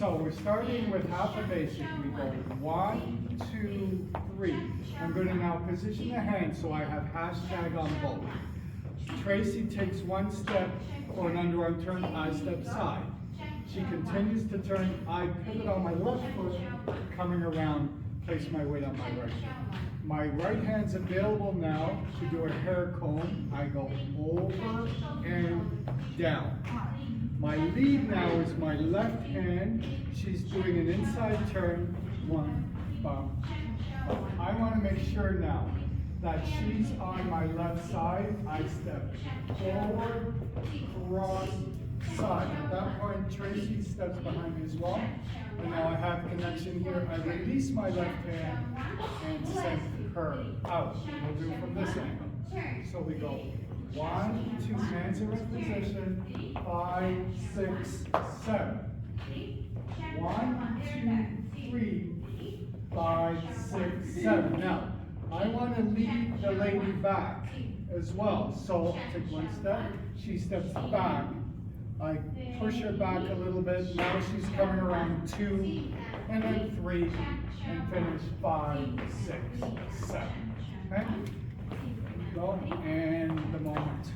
So we're starting with half a basic. We go 1, 2, 3. I'm going to now position the hands so I have hashtag on both. Tracy takes one step for an underarm turn, I step side. She continues to turn, I pivot on my left foot, coming around, place my weight on my right foot. My right hand's available now to do a hair comb. I go over and down. My lead now is my left hand. She's doing an inside turn. 1, bump, bump. I want to make sure now that she's on my left side. I step forward, cross, side. At that point, Tracy steps behind me as well. And now I have connection here. I release my left hand and send her out. We'll do it from this angle. So we go 1, 2, hands are in position, 5, 6, 7. 1, 2, 3, 5, 6, 7. Now, I want to lead the lady back as well. So take one step, she steps back. I push her back a little bit. Now she's coming around 2, and then 3, and finish 5, 6, 7. Okay? Go, and the moment.